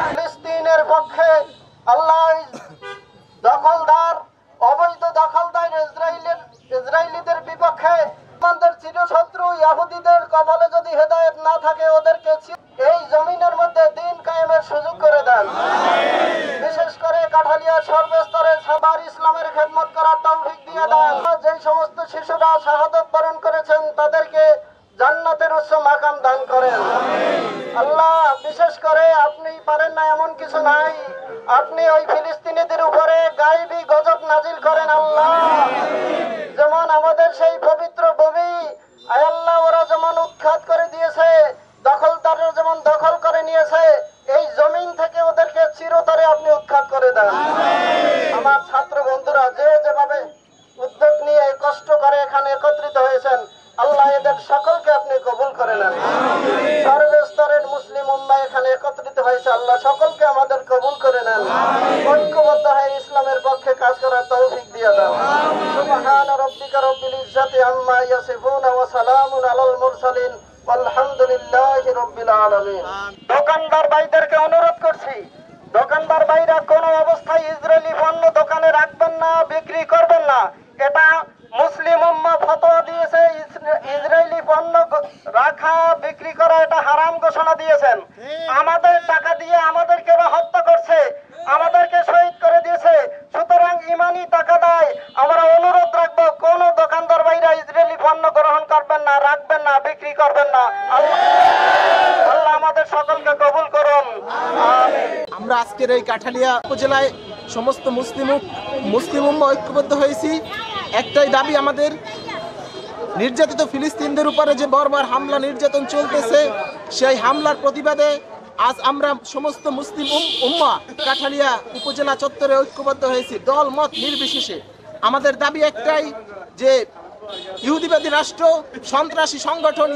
ফিলিস্তিনের পক্ষে আল্লাহ দখলদার অবৈধ দখলদার ইসরায়েলিদের বিপক্ষে আমাদের চিরশত্রু ইহুদিদের কবলে যদি হেদায়েত না থাকে ওদেরকে এই জমিনের মধ্যে দিন কায়েমের সুযোগ করে দেন। বিশেষ করে কাঠালিয়ার সর্বস্তরে সাবার ইসলামের খেদমত করার তৌফিক দিয়ে দেন। যে সমস্ত শিশুরা শাহাদত বরণ করেছেন তাদেরকে জান্নাতের উচ্চ মাকাম দান করেন। আল্লাহ বিশেষ করে আপনি পারেন না এমন কিছু নাই, আপনি ওই ফিলিস্তিনিদের উপরে গায়েবী গজব নাজিল করেন। আল্লাহ যেমন আমাদের সেই পবিত্র ভূমি আল্লাহ ওরা যেমন উৎখাত করে দিয়েছে, দখলদাররা যেমন দখল করে নিয়েছে, এই জমিন থেকে ওদেরকে চিরতরে আপনি উৎখাত করে দেন। আমার ছাত্র বন্ধুরা যেভাবে উদ্যোগ নিয়ে কষ্ট করে এখানে একত্রিত হয়েছেন, আল্লাহ এদের সকলকে আপনি কবুল করে নেন। সর্বস্তরের মুসলিম উম্মাহ এখানে একত্রিত হয়েছে, আল্লাহ সকলকে আমাদের কবুল করে নেন। ঐক্যবদ্ধ হয়ে ইসলামের পক্ষে কাজ করার তৌফিক দিয়ে দেন। সুবহান রাব্বিকা রাব্বিল ইজ্জাতি আম্মা ইয়াসিফুন ওয়া সালামুন আলাল মুরসালিন আলহামদুলিল্লাহি রাব্বিল আলামিন। দোকানদার ভাইদেরকে অনুরোধ করছি, দোকানদার ভাইরা কোনো অবস্থায় ইসরায়েলি পণ্য দোকানে রাখবেন না, বিক্রি করবেন না। এটা মুসলিম উম্মাহ ফতোয়া দিয়েছে, ইসরায়েলি পণ্য রাখা বিক্রি করা এটা হারাম ঘোষণা দিয়েছেন। আমাদের টাকা দিয়ে আমাদেরকে হত্যা করছে, আমাদেরকে শহীদ করে দিয়েছে। সুতরাং ইমানি টাকা দেয় আমরা অনুরোধ রাখবো, কোন দোকানদার ভাইরা ইসরায়েলি পণ্য গ্রহণ করবেন না, রাখবেন না, বিক্রি করবেন না। আল্লাহ আমাদের সকলকে কবুল করুন। আমরা আজকের এই কাঠালিয়া উপজেলায় সমস্ত মুসলিম উম্মাহ ঐক্যবদ্ধ হয়েছি। একটাই দাবি আমাদের, নির্যাতিত ফিলিস্তিনদের উপরে যে বর্বর হামলা নির্যাতন চলতেছে, সেই হামলার প্রতিবাদে আজ আমরা সমস্ত মুসলিম উম্মাহ কাঠালিয়া উপজেলা চত্বরে ঐক্যবদ্ধ হয়েছি, দল মত নির্বিশেষে। আমাদের দাবি একটাই যে ইহুদিবাদী রাষ্ট্র, সন্ত্রাসী সংগঠন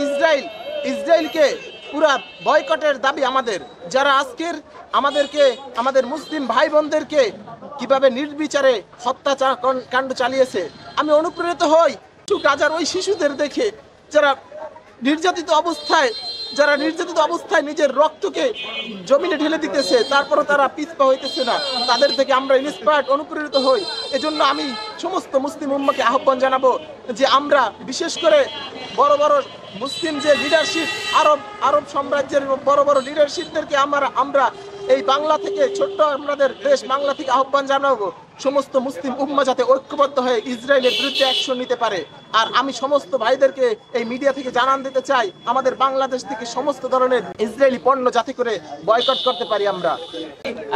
ইসরায়েলকে পুরা বয়কটের দাবি আমাদের। যারা আজকের আমাদের মুসলিম ভাই বোনদেরকে কিভাবে নির্বিচারে হত্যাচার কাণ্ড চালিয়েছে, আমি অনুপ্রেরিত হই গাজার ওই শিশুদের দেখে, যারা নির্যাতিত অবস্থায় নিজের রক্তকে জমিনে ঢেলে দিতেছে, তারপরে তারা পিছপা হইতেছে না। তাদের থেকে আমরা ইন্সপায়ার্ড, অনুপ্রেরিত হই। এজন্য আমি সমস্ত মুসলিম উম্মাহকে আহ্বান জানাবো যে আমরা বিশেষ করে বড় বড় মুসলিম যে লিডারশিপ, আরব সাম্রাজ্যের বড় বড় লিডারশিপদেরকে আমরা এই বাংলা থেকে, ছোট্ট আমাদের দেশ বাংলা থেকে আহ্বান জানাবো সমস্ত মুসলিম উম্মাহ যাতে ঐক্যবদ্ধ হয়ে ইসরায়েলের বিরুদ্ধে অ্যাকশন নিতে পারে। আর আমি সমস্ত ভাইদেরকে এই মিডিয়া থেকে জানান দিতে চাই, আমাদের বাংলাদেশ থেকে সমস্ত ধরনের ইসরায়েলি পণ্য যাতে করে বয়কট করতে পারি আমরা।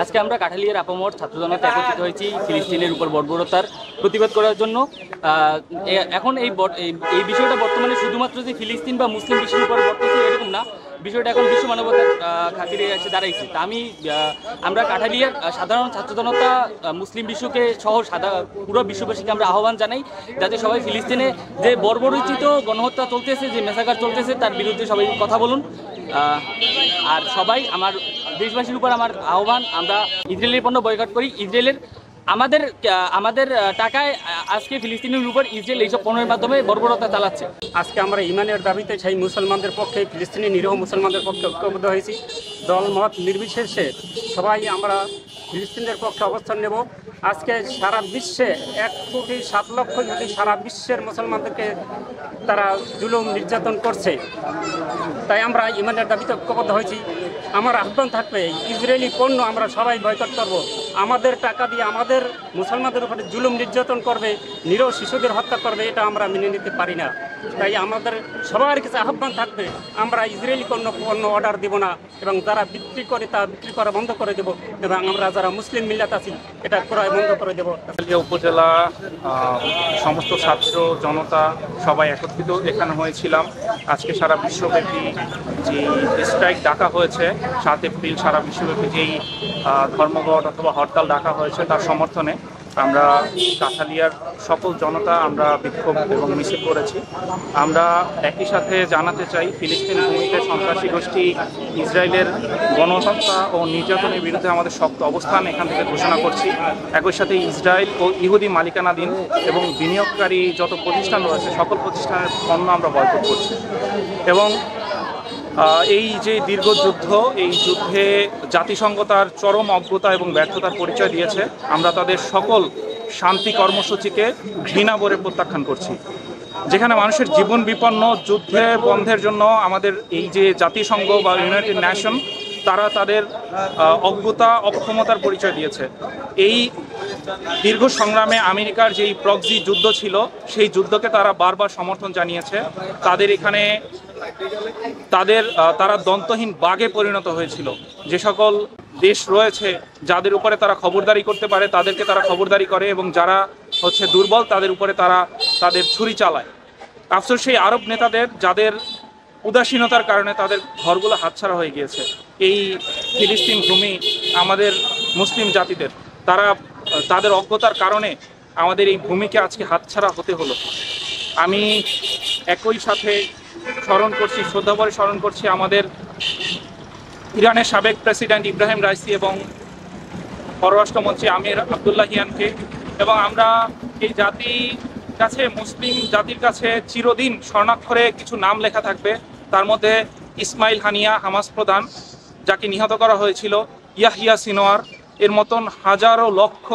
আজকে আমরা কাঠালিয়ার আপামর ছাত্র জনতা একত্রিত হয়েছি ফিলিস্তিনের উপর বর্বরতার প্রতিবাদ করার জন্য। এখন এই বিষয়টা বর্তমানে শুধুমাত্র যে ফিলিস্তিন বা মুসলিম বিশ্বের উপর বর্তমানে এরকম না, বিষয়টা এখন বিশ্ব মানবতার খাতিরে এসে দাঁড়াইছে। তা আমরা কাঠালিয়ার সাধারণ ছাত্র জনতা মুসলিম বিশ্বকে সহ পুরো বিশ্ববাসীকে আমরা আহ্বান জানাই যাতে সবাই ফিলিস্তিনে যে বর্বরোচিত গণহত্যা চলতেছে, যে মেসাকার চলতেছে, তার বিরুদ্ধে সবাই কথা বলুন। আর সবাই আমার দেশবাসীর উপর আমার আহ্বান, আমরা ইসরায়েলের পণ্য বয়কট করি। ইসরায়েলের আমাদের টাকায় আজকে ফিলিস্তিনের উপর ইসরায়েল এইসব পণ্যের মাধ্যমে বর্বরতা চালাচ্ছে। আজকে আমরা ইমানের দাবিতে সেই মুসলমানদের পক্ষে, ফিলিস্তিনি নিরীহ মুসলমানদের পক্ষে ঐক্যবদ্ধ হয়েছি। দল মত নির্বিশেষে সবাই আমরা ফিলিস্তিনদের পক্ষে অবস্থান নেব। আজকে সারা বিশ্বে 1,07,00,000 যদি সারা বিশ্বের মুসলমানদেরকে তারা জুলুম নির্যাতন করছে, তাই আমরা ইমানের দাবিতে ঐক্যবদ্ধ হয়েছি। আমার আহ্বান থাকবে, ইসরায়েলি পণ্য আমরা সবাই বয়কট করব। আমাদের টাকা দিয়ে আমাদের মুসলমানদের উপরে জুলুম নির্যাতন করবে, নিরীহ শিশুদের হত্যা করবে, এটা আমরা মেনে নিতে পারি না। তাই আমাদের সবার কাছে আহ্বান থাকবে, আমরা ইসরায়েলি পণ্য অর্ডার দেব না, এবং যারা বিক্রি করে তা বিক্রি করা বন্ধ করে দেব, এবং আমরা যারা মুসলিম মিল্লাত আছি এটা ক্রয় বন্ধ করে দেব। উপজেলা সমস্ত ছাত্র জনতা সবাই একত্রিত এখানে হয়েছিলাম। আজকে সারা বিশ্বব্যাপী যে স্ট্রাইক ডাকা হয়েছে, 7 এপ্রিল সারা বিশ্বব্যাপী যেই ধর্মঘট অথবা হরতাল ডাকা হয়েছে, তার সমর্থনে আমরা কাঠালিয়ার সকল জনতা আমরা বিক্ষোভ এবং মিছিল করেছি। আমরা একই সাথে জানাতে চাই, ফিলিস্তিন ভূমিতে সন্ত্রাসী গোষ্ঠী ইসরায়েলের গণহত্যা ও নির্যাতনের বিরুদ্ধে আমাদের শক্ত অবস্থান এখান থেকে ঘোষণা করছি। একই সাথে ইসরায়েল ও ইহুদি মালিকানাধীন এবং বিনিয়োগকারী যত প্রতিষ্ঠান রয়েছে সকল প্রতিষ্ঠানের পণ্য আমরা বয়কট করছি। এবং এই যে দীর্ঘ যুদ্ধ, এই যুদ্ধে জাতিসংঘ তার চরম অজ্ঞতা এবং ব্যর্থতার পরিচয় দিয়েছে। আমরা তাদের সকল শান্তি কর্মসূচিকে ঘৃণা ভরে প্রত্যাখ্যান করছি। যেখানে মানুষের জীবন বিপন্ন, যুদ্ধে বন্ধের জন্য আমাদের এই যে জাতিসংঘ বা ইউনাইটেড নেশন তারা তাদের অজ্ঞতা, অক্ষমতার পরিচয় দিয়েছে। এই দীর্ঘ সংগ্রামে আমেরিকার যেই প্রক্সি যুদ্ধ ছিল, সেই যুদ্ধকে তারা বারবার সমর্থন জানিয়েছে। তাদের এখানে তারা দন্তহীন বাঘে পরিণত হয়েছিল। যে সকল দেশ রয়েছে যাদের উপরে তারা খবরদারি করতে পারে তাদেরকে তারা খবরদারি করে, এবং যারা হচ্ছে দুর্বল তাদের উপরে তারা তাদের ছুরি চালায়। আফসোস সেই আরব নেতাদের যাদের উদাসীনতার কারণে তাদের ঘরগুলো হাতছাড়া হয়ে গিয়েছে। এই ফিলিস্তিন ভূমি আমাদের মুসলিম জাতিদের, তাদের অজ্ঞতার কারণে আমাদের এই ভূমিকে আজকে হাতছাড়া হতে হলো। আমি একই সাথে শ্রদ্ধাভরে স্মরণ করছি আমাদের ইরানের সাবেক প্রেসিডেন্ট ইব্রাহিম রাইসি এবং পররাষ্ট্রমন্ত্রী আমির আবদুল্লাহিয়ানকে। এবং আমরা এই মুসলিম জাতির কাছে চিরদিন স্বর্ণাক্ষরে কিছু নাম লেখা থাকবে। তার মধ্যে ইসমাইল হানিয়া হামাস প্রধান, যাকে নিহত করা হয়েছিল, ইয়াহিয়া সিনোয়ার, এর মতন হাজারো লক্ষ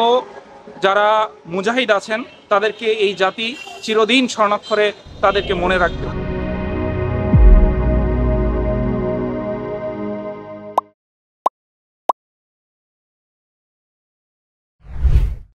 যারা মুজাহিদ আছেন, তাদেরকে এই জাতি চিরদিন স্বর্ণাক্ষরে তাদেরকে মনে রাখবে।